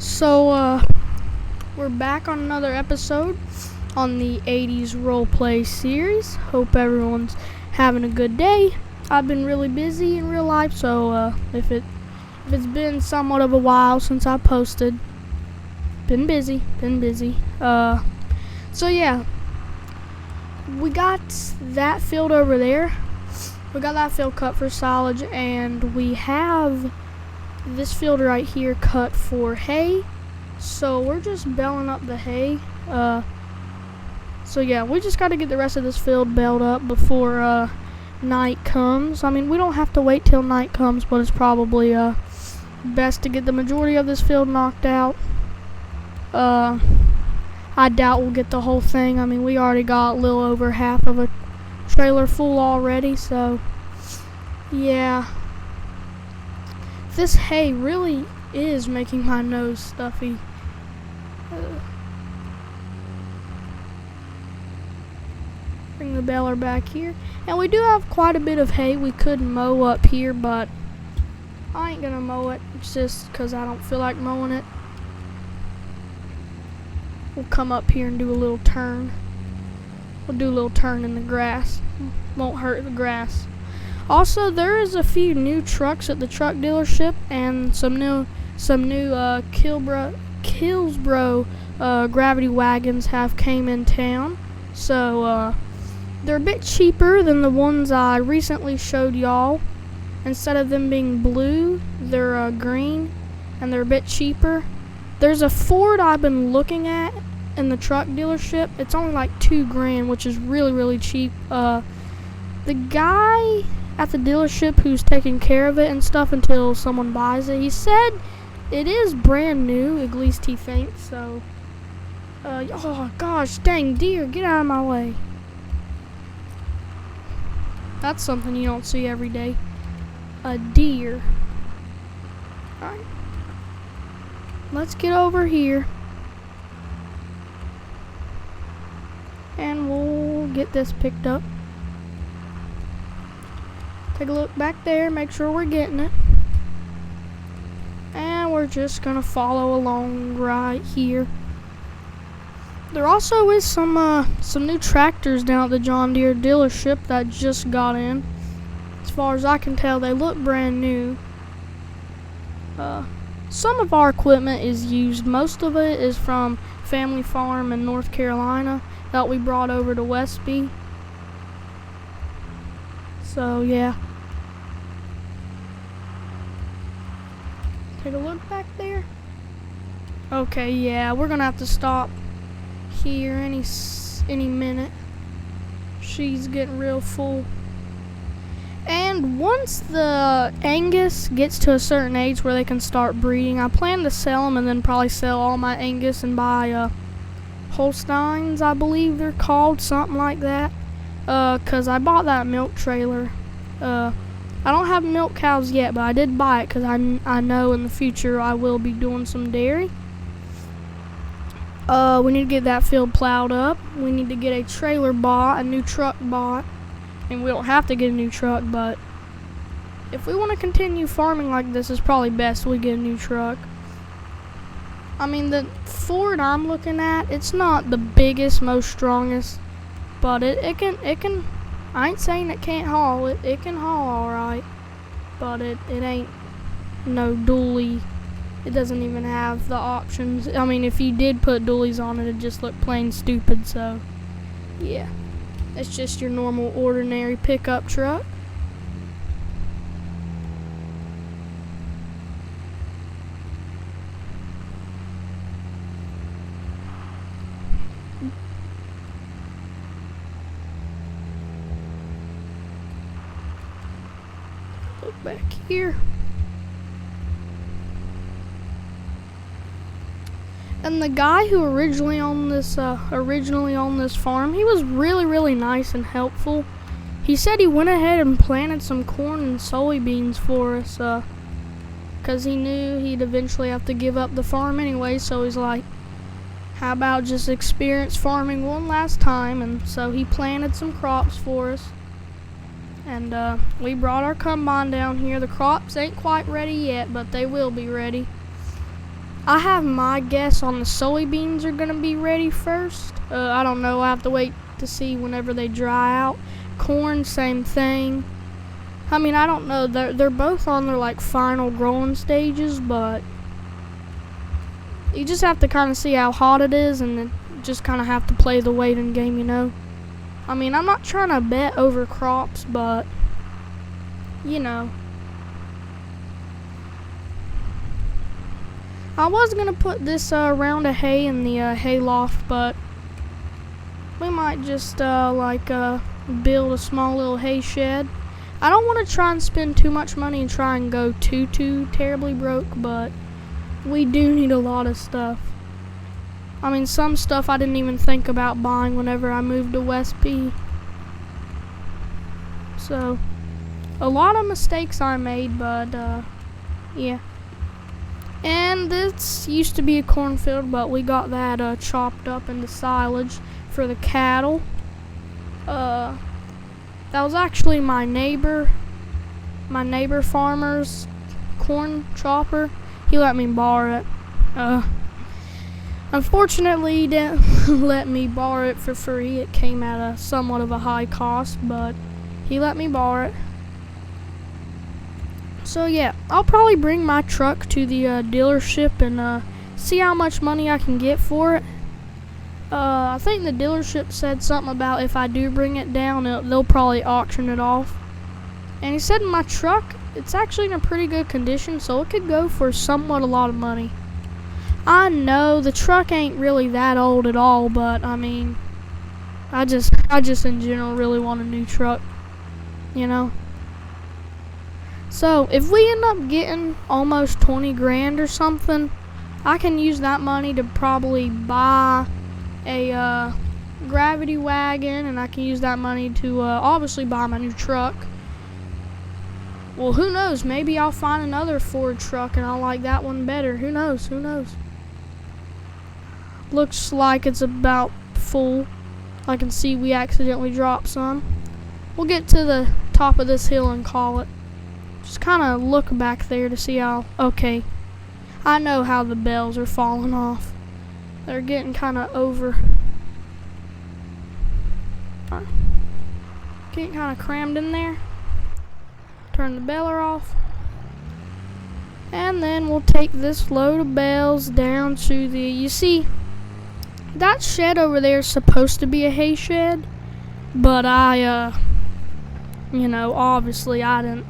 So, we're back on another episode on the 80s roleplay series. Hope everyone's having a good day. I've been really busy in real life, so if it's been somewhat of a while since I posted, been busy. So yeah, we got that field over there. We got that field cut for silage, and we have this field right here cut for hay. So we're just baling up the hay. So yeah, we just got to get the rest of this field baled up before night comes. I mean, we don't have to wait till night comes, but it's probably best to get the majority of this field knocked out. I doubt we'll get the whole thing. I mean, we already got a little over half of a trailer full already, so yeah. This hay really is making my nose stuffy. Bring the baler back here. And we do have quite a bit of hay we could mow up here, but I ain't gonna mow it. It's just because I don't feel like mowing it. We'll come up here and do a little turn. We'll do a little turn in the grass. Won't hurt the grass. Also, there is a few new trucks at the truck dealership, and some new Killsbro gravity wagons have came in town. So they're a bit cheaper than the ones I recently showed y'all. Instead of them being blue, they're green, and they're a bit cheaper. There's a Ford I've been looking at in the truck dealership. It's only like $2,000, which is really cheap. The guy at the dealership who's taking care of it and stuff until someone buys it, he said it is brand new, at least he thinks. So oh gosh, dang deer, get out of my way. That's something you don't see every day, a deer. Alright, let's get over here and we'll get this picked up. Take a look back there, make sure we're getting it. And we're just gonna follow along right here. There also is some new tractors down at the John Deere dealership that just got in. As far as I can tell, they look brand new. Some of our equipment is used. Most of it is from Family Farm in North Carolina that we brought over to Westby. So yeah. Take a look back there. Okay, yeah, we're gonna have to stop here any minute. She's getting real full. And once the Angus gets to a certain age where they can start breeding, I plan to sell them and then probably sell all my Angus and buy Holsteins, I believe they're called, something like that. Cause I bought that milk trailer. I don't have milk cows yet, but I did buy it because I know in the future I will be doing some dairy. We need to get that field plowed up. We need to get a trailer bought, a new truck bought. And we don't have to get a new truck, but if we want to continue farming like this, it's probably best we get a new truck. I mean, the Ford I'm looking at, it's not the biggest, most strongest, but it can. I ain't saying it can't haul. It can haul alright, but it ain't no dually. It doesn't even have the options. I mean, if you did put dualies on it, it'd just look plain stupid. So yeah, it's just your normal ordinary pickup truck. Look back here. And the guy who originally owned this farm, he was really nice and helpful. He said he went ahead and planted some corn and soybeans for us, because he knew he'd eventually have to give up the farm anyway. So he's like, how about just experience farming one last time? And so he planted some crops for us. And we brought our combine down here. The crops ain't quite ready yet, but they will be ready. I have my guess on the soybeans are gonna be ready first. I don't know. I have to wait to see whenever they dry out. Corn, same thing. I mean, I don't know. They're both on their like final growing stages, but you just have to kind of see how hot it is, and then just kind of have to play the waiting game, you know. I mean, I'm not trying to bet over crops, but you know. I was gonna put this round of hay in the hay loft, but we might just build a small little hay shed. I don't want to try and spend too much money and try and go too terribly broke, but we do need a lot of stuff. I mean, some stuff I didn't even think about buying whenever I moved to West P. So, a lot of mistakes I made, but yeah. And this used to be a cornfield, but we got that chopped up into silage for the cattle. That was actually my neighbor farmer's corn chopper. He let me borrow it. Unfortunately, he didn't let me borrow it for free. It came at a somewhat of a high cost, but he let me borrow it. So yeah, I'll probably bring my truck to the dealership and see how much money I can get for it. I think the dealership said something about if I do bring it down, they'll probably auction it off. And he said my truck, it's actually in a pretty good condition, so it could go for somewhat a lot of money. I know the truck ain't really that old at all, but I mean, I just in general really want a new truck, you know. So if we end up getting almost 20 grand or something, I can use that money to probably buy a gravity wagon, and I can use that money to obviously buy my new truck. Well, who knows? Maybe I'll find another Ford truck and I'll like that one better. Who knows? Who knows? Looks like it's about full. I can see we accidentally dropped some. We'll get to the top of this hill and call it. Just kind of look back there to see how... Okay. I know how the bells are falling off. They're getting kind of over... Getting kind of crammed in there. Turn the beller off. And then we'll take this load of bells down to the... You see, that shed over there is supposed to be a hay shed. But you know, obviously I didn't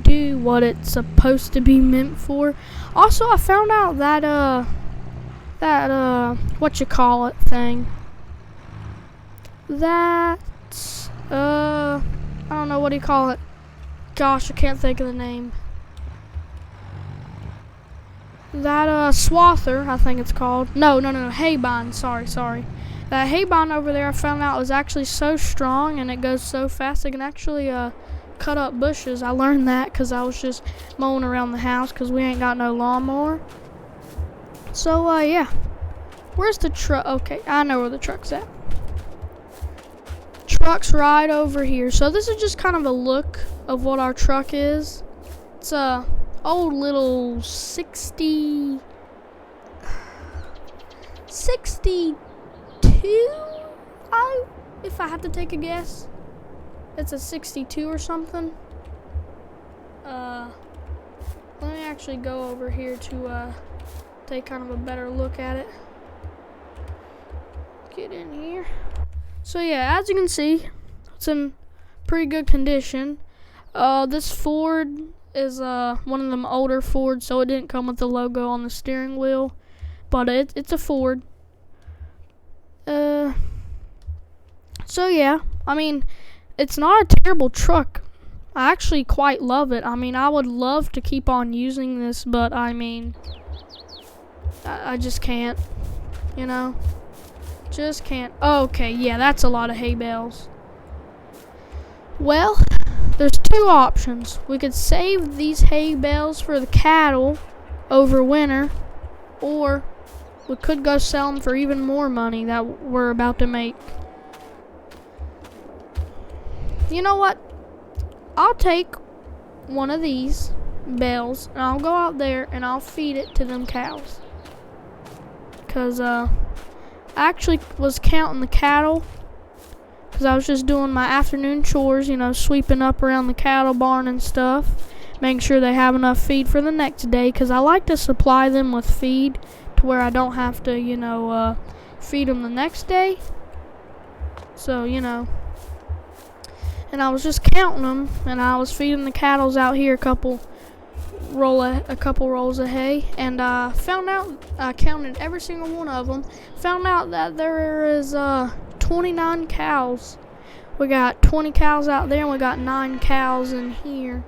do what it's supposed to be meant for. Also, I found out that what you call it thing. That I don't know, what do you call it? Gosh, I can't think of the name. That swather, I think it's called. No, hay bind. Sorry. That hay bind over there, I found out was actually so strong and it goes so fast it can actually cut up bushes. I learned that because I was just mowing around the house because we ain't got no lawnmower. So yeah, where's the truck? Okay, I know where the truck's at. Truck's right over here. So this is just kind of a look of what our truck is. It's a old little 62, if I have to take a guess. It's a 62 or something. Let me actually go over here to take kind of a better look at it. Get in here. So yeah, as you can see, it's in pretty good condition. This Ford is one of them older Fords, so it didn't come with the logo on the steering wheel, but it's a Ford. So yeah, I mean, it's not a terrible truck. I actually quite love it. I mean, I would love to keep on using this, but I mean, I just can't, you know? Just can't. Okay, yeah, that's a lot of hay bales. Well, there's two options. We could save these hay bales for the cattle over winter, or we could go sell them for even more money that we're about to make. You know what? I'll take one of these bales, and I'll go out there and I'll feed it to them cows. Cause I actually was counting the cattle, cause I was just doing my afternoon chores, you know, sweeping up around the cattle barn and stuff, making sure they have enough feed for the next day, cause I like to supply them with feed to where I don't have to, you know, feed them the next day. So, you know, and I was just counting them, and I was feeding the cattle out here a couple rolls of hay, and I found out, I counted every single one of them, found out that there is 29 cows. We got 20 cows out there, and we got 9 cows in here.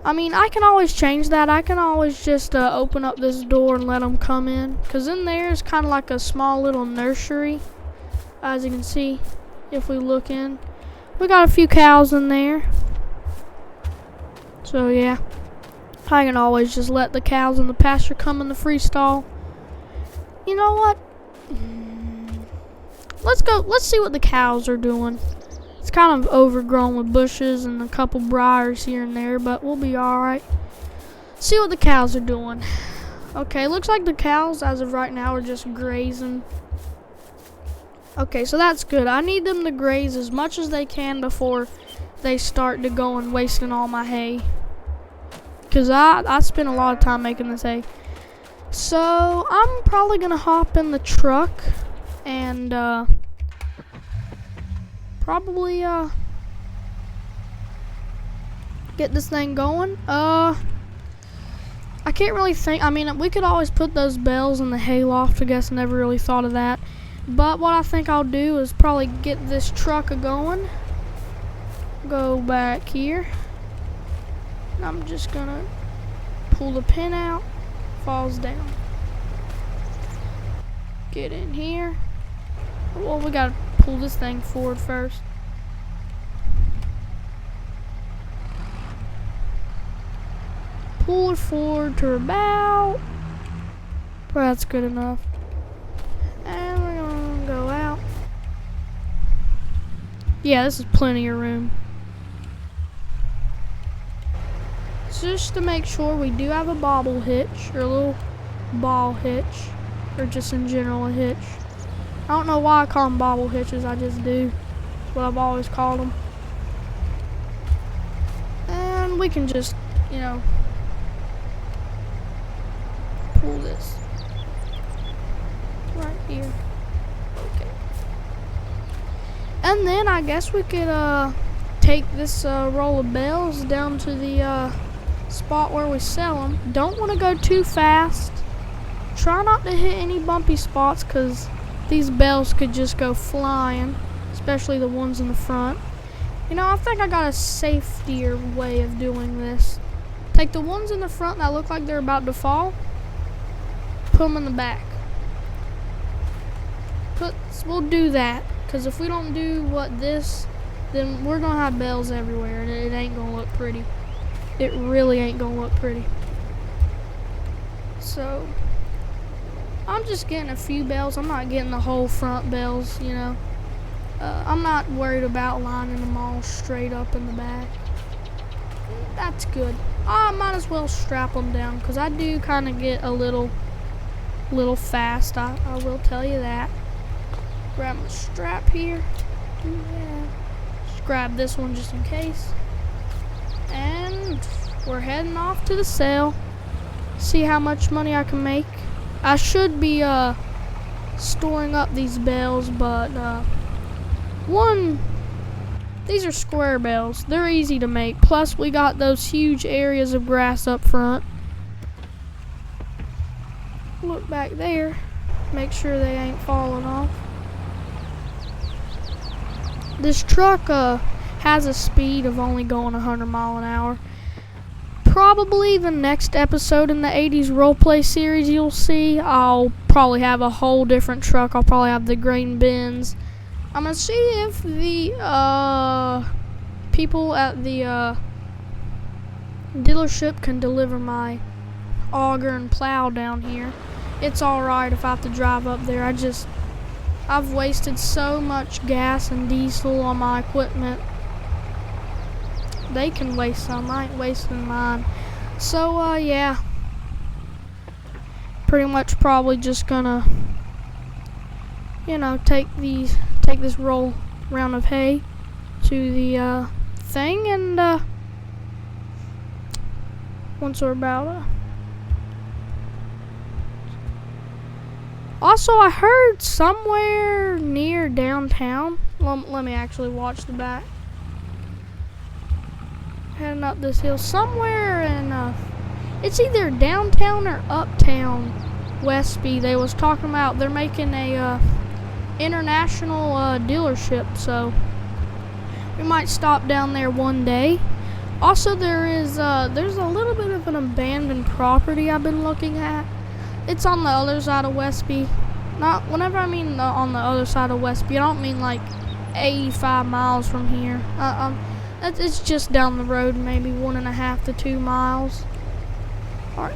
I mean, I can always change that. I can always just open up this door and let them come in, because in there is kind of like a small little nursery, as you can see if we look in. We got a few cows in there, so yeah, I can always just let the cows in the pasture come in the freestall. You know what? Let's see what the cows are doing. It's kind of overgrown with bushes and a couple briars here and there, but we'll be alright. See what the cows are doing. Okay, looks like the cows as of right now are just grazing. Okay, so that's good. I need them to graze as much as they can before they start to go and wasting all my hay. Because I spent a lot of time making this hay. So, I'm probably going to hop in the truck and probably get this thing going. I can't really think. I mean, we could always put those bales in the hay loft. I guess I never really thought of that. But what I think I'll do is probably get this truck going. Go back here. And I'm just gonna pull the pin out. Falls down. Get in here. Well, we gotta pull this thing forward first. Pull it forward to about. Well, that's good enough. And we're gonna go out. Yeah, this is plenty of room. Just to make sure, we do have a bobble hitch, or a little ball hitch, or just in general a hitch. I don't know why I call them bobble hitches, I just do. That's what I've always called them. And we can just, you know, pull this right here. Okay. And then I guess we could take this roll of bales down to the spot where we sell them. Don't want to go too fast. Try not to hit any bumpy spots, because these bales could just go flying, especially the ones in the front. You know, I think I got a safetier way of doing this. Take the ones in the front that look like they're about to fall, put them in the back. We'll do that, because if we don't do this, then we're going to have bales everywhere, and it ain't going to look pretty. It really ain't going to look pretty. So, I'm just getting a few bales. I'm not getting the whole front bales, you know. I'm not worried about lining them all straight up in the back. That's good. I might as well strap them down, because I do kind of get a little fast. I will tell you that. Grab my strap here. Yeah. Just grab this one just in case. And we're heading off to the sale. See how much money I can make. I should be storing up these bales, but these are square bales. They're easy to make. Plus we got those huge areas of grass up front. Look back there. Make sure they ain't falling off. This truck has a speed of only going 100 miles an hour. Probably the next episode in the 80s roleplay series you'll see, I'll probably have a whole different truck. I'll probably have the grain bins. I'm going to see if the people at the dealership can deliver my auger and plow down here. It's alright if I have to drive up there. I've wasted so much gas and diesel on my equipment. They can waste some. I ain't wasting mine. So, yeah. Pretty much probably just gonna, you know, take this round of hay to the, thing, and, once we're about, Also, I heard somewhere near downtown, let me actually watch the back. Heading up this hill, somewhere in, it's either downtown or uptown Westby. They was talking about they're making a international dealership, so we might stop down there one day. Also, there's a little bit of an abandoned property I've been looking at. It's on the other side of Westby. Not whenever I mean on the other side of Westby, I don't mean like 85 miles from here. It's just down the road, maybe 1.5 to 2 miles. Alright.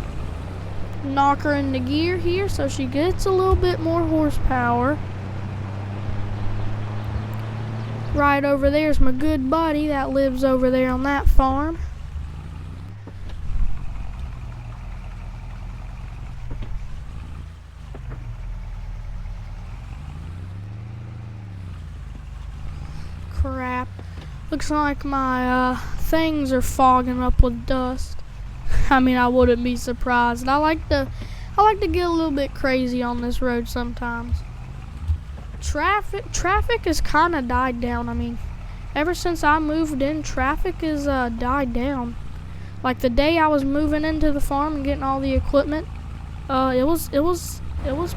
Knock her into gear here so she gets a little bit more horsepower. Right over there's my good buddy that lives over there on that farm. Crap. Looks like my things are fogging up with dust. I mean, I wouldn't be surprised. I like to get a little bit crazy on this road sometimes. Traffic has kind of died down. I mean, ever since I moved in, traffic has died down. Like the day I was moving into the farm and getting all the equipment, it was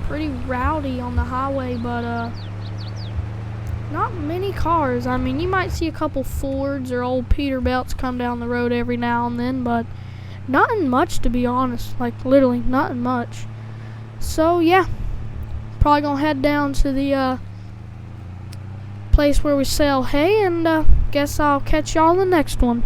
pretty rowdy on the highway, but not many cars. I mean, you might see a couple Fords or old Peterbilts come down the road every now and then, but nothing much, to be honest. Like, literally, nothing much. So, yeah. Probably gonna head down to the place where we sell hay, and guess I'll catch y'all in the next one.